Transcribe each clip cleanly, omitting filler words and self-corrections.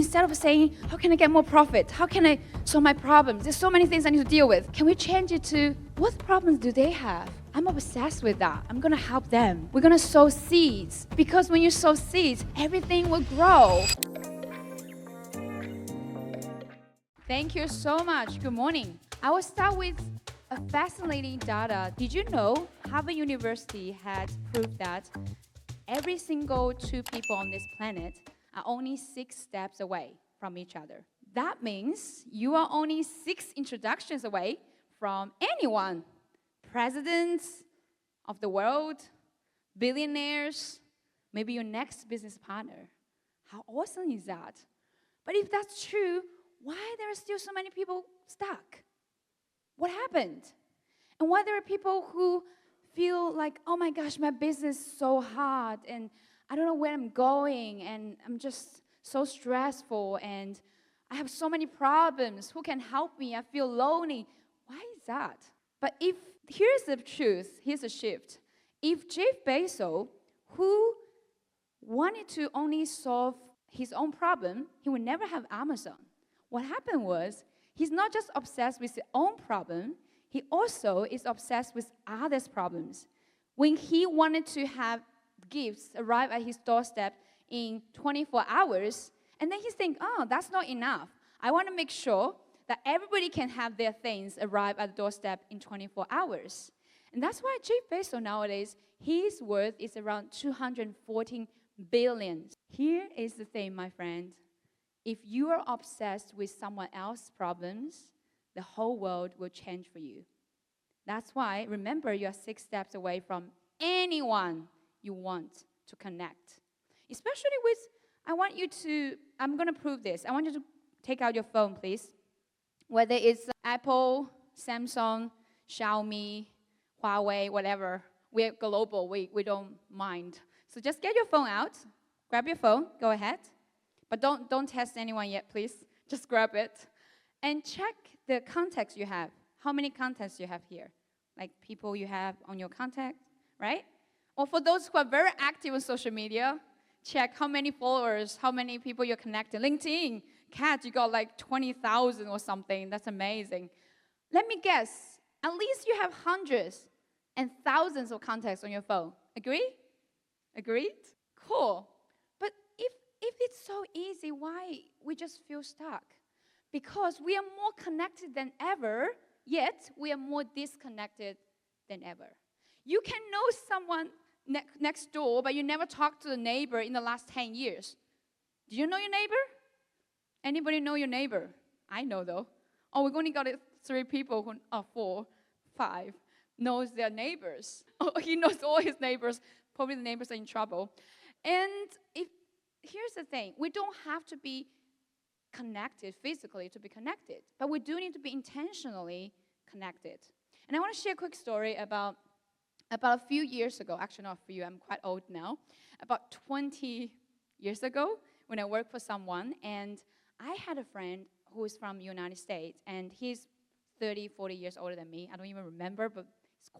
instead of saying, how can I get more profit? How can I solve my problems? There's so many things I need to deal with. Can we change it to, what problems do they have? I'm obsessed with that. I'm going to help them. We're going to sow seeds. Because when you sow seeds, everything will grow. Thank you so much. Good morning. I will start with a fascinating data. Did you know Harvard University has proved that every single two people on this planet are only 6 steps away from each other? That means you are only 6 introductions away from anyone. Presidents of the world, billionaires, maybe your next business partner. How awesome is that? But if that's true, why there are still so many people stuck? What happened? And why there are people who feel like, oh my gosh, my business is so hard, and I don't know where I'm going, and I'm just so stressful, and I have so many problems. Who can help me? I feel lonely. Why is that? But here's the truth, here's the shift. If Jeff Bezos, who wanted to only solve his own problem, he would never have Amazon. What happened was, he's not just obsessed with his own problem, he also is obsessed with others' problems. When he wanted to have gifts arrive at his doorstep in 24 hours, and then he's thinking, oh, that's not enough. I want to make sure that everybody can have their things arrive at the doorstep in 24 hours. And that's why Jeff Bezos nowadays, his worth is around 214 billion. Here is the thing, my friend. If you are obsessed with someone else's problems, the whole world will change for you. That's why, remember, you are 6 steps away from anyone you want to connect. Especially with, I'm going to prove this. I want you to take out your phone, please. Whether it's Apple, Samsung, Xiaomi, Huawei, whatever. We're global. We don't mind. So just get your phone out. Grab your phone. Go ahead. But don't test anyone yet, please. Just grab it. And check the contacts you have. How many contacts you have here? Like people you have on your contact, right? Or for those who are very active on social media, check how many followers, how many people you're connected. LinkedIn, Kat, you got like 20,000 or something. That's amazing. Let me guess. At least you have hundreds and thousands of contacts on your phone. Agree? Agreed? Cool. But if it's so easy, why we just feel stuck? Because we are more connected than ever, yet we are more disconnected than ever. You can know someone next door, but you never talked to the neighbor in the last 10 years. Do you know your neighbor? Anybody know your neighbor? I know, though. Oh, we've only got 3 people, 4, 5, knows their neighbors. Oh, he knows all his neighbors. Probably the neighbors are in trouble. And here's the thing. We don't have to be connected physically to be connected, but we do need to be intentionally connected. And I want to share a quick story about a few years ago. Actually, not a few. I'm quite old now. About 20 years ago, when I worked for someone, and I had a friend who is from the United States, and he's 30, 40 years older than me. I don't even remember, but he's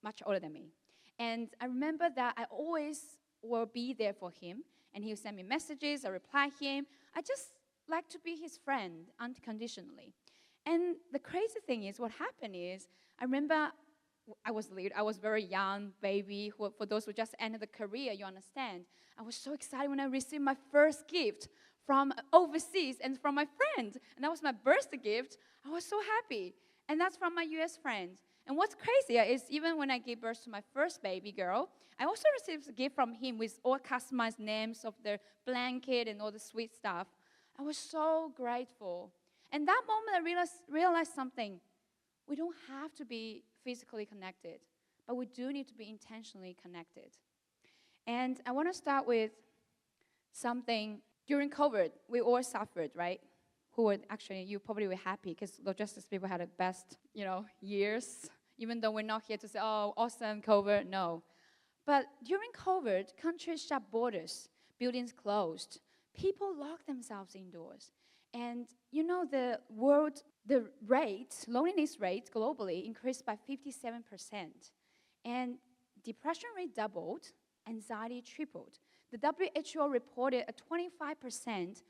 much older than me. And I remember that I always will be there for him, and he would send me messages, I reply him. I just like to be his friend unconditionally. And the crazy thing is, what happened is, I remember I was very young, baby. For those who just entered the career, you understand. I was so excited when I received my first gift from overseas and from my friend. And that was my birthday gift. I was so happy. And that's from my US friend. And what's crazier is even when I gave birth to my first baby girl, I also received a gift from him with all customized names of the blanket and all the sweet stuff. I was so grateful. And that moment I realized something. We don't have to be physically connected, but we do need to be intentionally connected. And I want to start with something. During COVID, we all suffered, right? You probably were happy because logistics people had the best, years. Even though we're not here to say, oh, awesome, COVID, no. But during COVID, countries shut borders, buildings closed, people locked themselves indoors. And the loneliness rate globally increased by 57%. And depression rate doubled, anxiety tripled. The WHO reported a 25%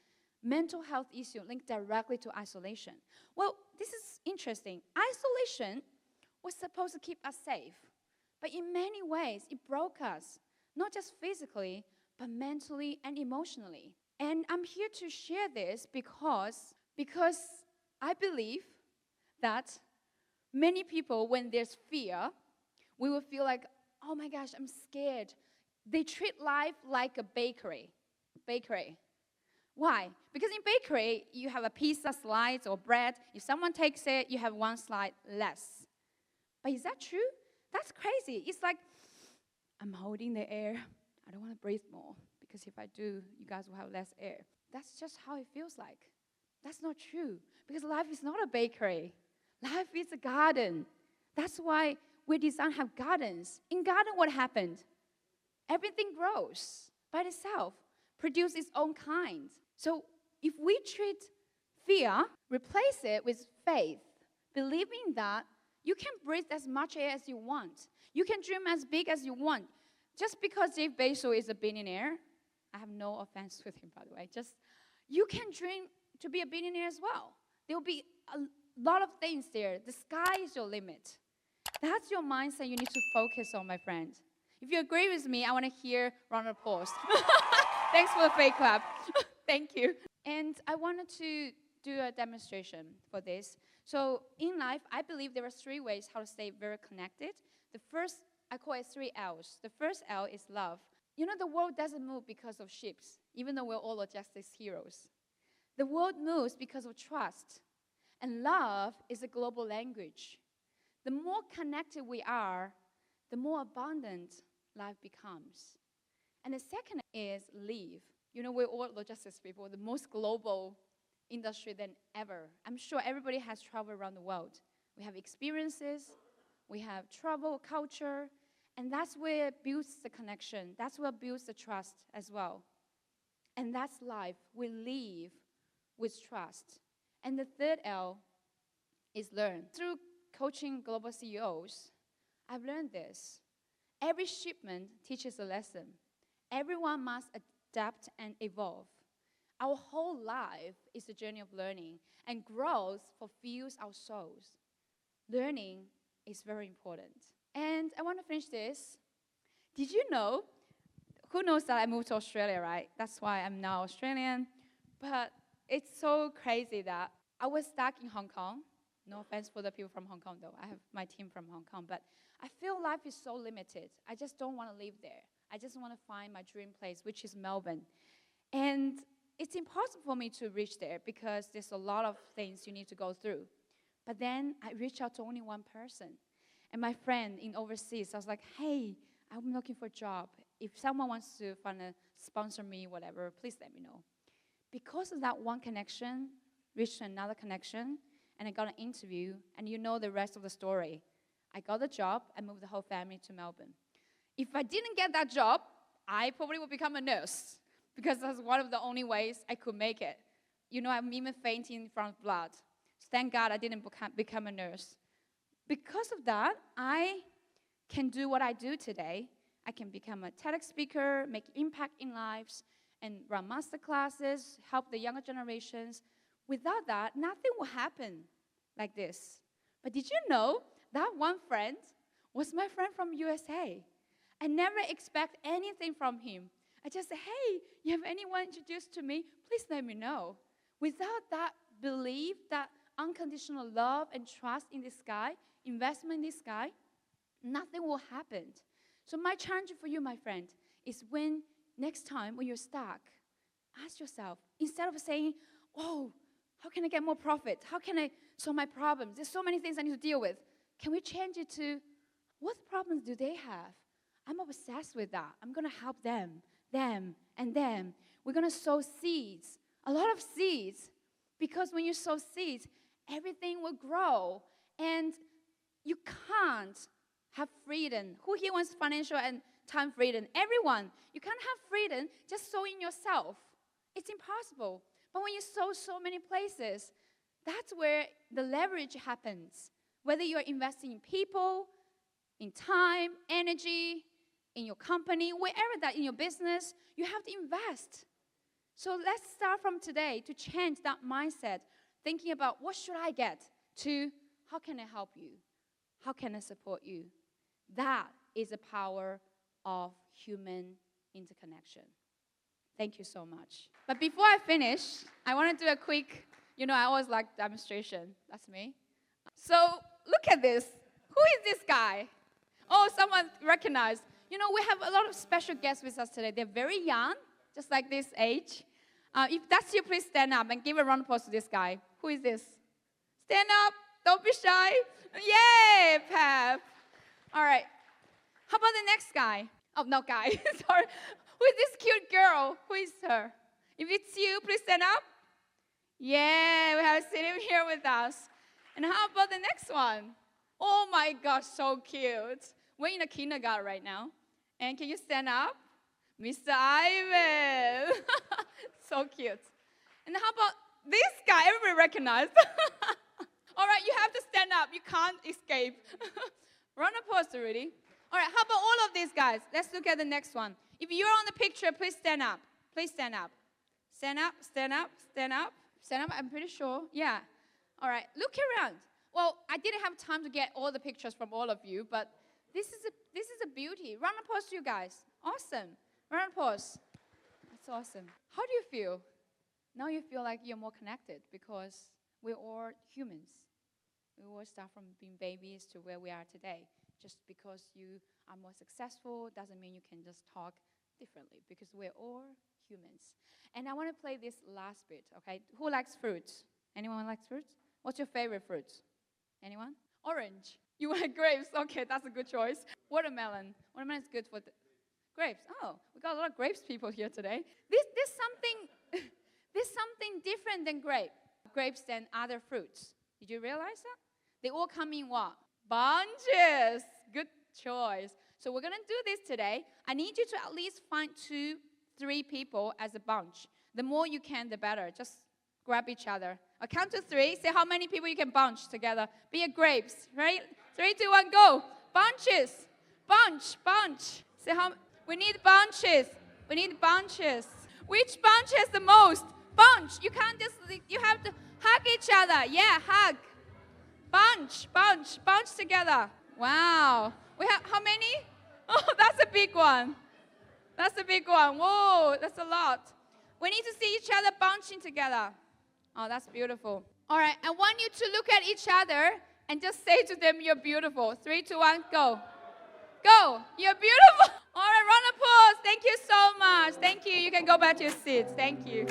mental health issue linked directly to isolation. Well, this is interesting. Isolation was supposed to keep us safe, but in many ways, it broke us, not just physically, but mentally and emotionally. And I'm here to share this because I believe that many people, when there's fear, we will feel like, oh my gosh, I'm scared. They treat life like a bakery. Why? Because in bakery, you have a pizza slice or bread. If someone takes it, you have one slice less. But is that true? That's crazy. It's like, I'm holding the air. I don't want to breathe more, because if I do, you guys will have less air. That's just how it feels like. That's not true, because life is not a bakery. Life is a garden. That's why we designed to have gardens. In garden, what happened? Everything grows by itself, produce its own kind. So if we treat fear, replace it with faith, believing that you can breathe as much air as you want. You can dream as big as you want. Just because Jeff Bezos is a billionaire, I have no offense with him, by the way, just you can dream to be a billionaire as well. There will be a lot of things there. The sky is your limit. That's your mindset you need to focus on, my friend. If you agree with me, I want to hear round of applause. Thanks for the fake clap. Thank you. And I wanted to do a demonstration for this. So in life, I believe there are 3 ways how to stay very connected. The first, I call it 3 L's. The first L is love. You know, the world doesn't move because of ships, even though we're all logistics heroes. The world moves because of trust. And love is a global language. The more connected we are, the more abundant life becomes. And the second is leave. You know, we're all logistics people, the most global industry than ever. I'm sure everybody has traveled around the world. We have experiences, we have travel, culture, and that's where it builds the connection. That's where it builds the trust as well. And that's life. We live with trust. And the third L is learn. Through coaching global CEOs, I've learned this. Every shipment teaches a lesson. Everyone must adapt and evolve. Our whole life is a journey of learning, and growth fulfills our souls. Learning is very important. And I want to finish this. Did you know, who knows that I moved to Australia, right? That's why I'm now Australian. But it's so crazy that I was stuck in Hong Kong. No offense for the people from Hong Kong, though. I have my team from Hong Kong. But I feel life is so limited. I just don't want to live there. I just want to find my dream place, which is Melbourne. And it's impossible for me to reach there because there's a lot of things you need to go through. But then I reached out to only one person. And my friend in overseas, I was like, hey, I'm looking for a job. If someone wants to sponsor me, whatever, please let me know. Because of that one connection, reached another connection, and I got an interview, and you know the rest of the story. I got the job, I moved the whole family to Melbourne. If I didn't get that job, I probably would become a nurse, because that's one of the only ways I could make it. You know, I'm even fainting from blood. Thank God I didn't become a nurse. Because of that, I can do what I do today. I can become a TEDx speaker, make impact in lives, and run master classes, help the younger generations. Without that, nothing will happen like this. But did you know that one friend was my friend from USA? I never expect anything from him. I just say, hey, you have anyone introduced to me? Please let me know. Without that belief, that unconditional love and trust in this guy, investment in this guy, nothing will happen. So my challenge for you, my friend, is when next time when you're stuck, ask yourself, instead of saying, oh, how can I get more profit? How can I solve my problems? There's so many things I need to deal with. Can we change it to, what problems do they have? I'm obsessed with that. I'm going to help them, and them. We're going to sow seeds, a lot of seeds, because when you sow seeds, everything will grow, and you can't have freedom. Who here wants financial and time freedom? Everyone. You can't have freedom just sowing yourself. It's impossible. But when you sow so many places, that's where the leverage happens. Whether you're investing in people, in time, energy, in your company, wherever that in your business, you have to invest. So let's start from today to change that mindset, thinking about what should I get to how can I help you? How can I support you? That is the power of human interconnection. Thank you so much. But before I finish, I want to do a quick, I always like demonstration. That's me. So look at this. Who is this guy? Oh, someone recognized. We have a lot of special guests with us today. They're very young, just like this age. If that's you, please stand up and give a round of applause to this guy. Who is this? Stand up. Don't be shy. Yay, Pep. All right. How about the next guy? Oh, no, guy. Sorry. Who is this cute girl? Who is her? If it's you, please stand up. Yeah, we have Celine here with us. And how about the next one? Oh, my gosh, so cute. We're in a kindergarten right now. And can you stand up? Mr. Ivan. So cute. And how about this guy? Everybody recognized. All right, you have to stand up. You can't escape. Round of applause, Rudy. All right, how about all of these guys? Let's look at the next one. If you're on the picture, please stand up. Please stand up. Stand up, stand up, stand up. Stand up, I'm pretty sure. Yeah. All right, look around. Well, I didn't have time to get all the pictures from all of you, but this is a beauty. Round of applause to you guys. Awesome. Round of applause. That's awesome. How do you feel? Now you feel like you're more connected because we're all humans. We all start from being babies to where we are today. Just because you are more successful doesn't mean you can just talk differently because we're all humans. And I want to play this last bit, okay? Who likes fruits? Anyone likes fruits? What's your favorite fruit? Anyone? Orange. You like grapes? Okay, that's a good choice. Watermelon. Watermelon is good for the grapes. Oh, we got a lot of grapes people here today. There's something different than grapes than other fruits. Did you realize that? They all come in what? Bunches. Good choice. So we're going to do this today. I need you to at least find 2-3 people as a bunch. The more you can, the better. Just grab each other. I'll count to 3. Say how many people you can bunch together. Be a grapes, right? 3, 2, 1, go. Bunches. Bunch. Say how. We need bunches. We need bunches. Which bunch has the most? Bunch. You can't just. You have to hug each other. Yeah, hug. Bunch together. Wow. We have how many? Oh, that's a big one. Whoa, that's a lot. We need to see each other bunching together. Oh, that's beautiful. All right, I want you to look at each other and just say to them, you're beautiful. 3, 2, 1, go. Go. You're beautiful. All right, round of applause. Thank you so much. Thank you. You can go back to your seats. Thank you.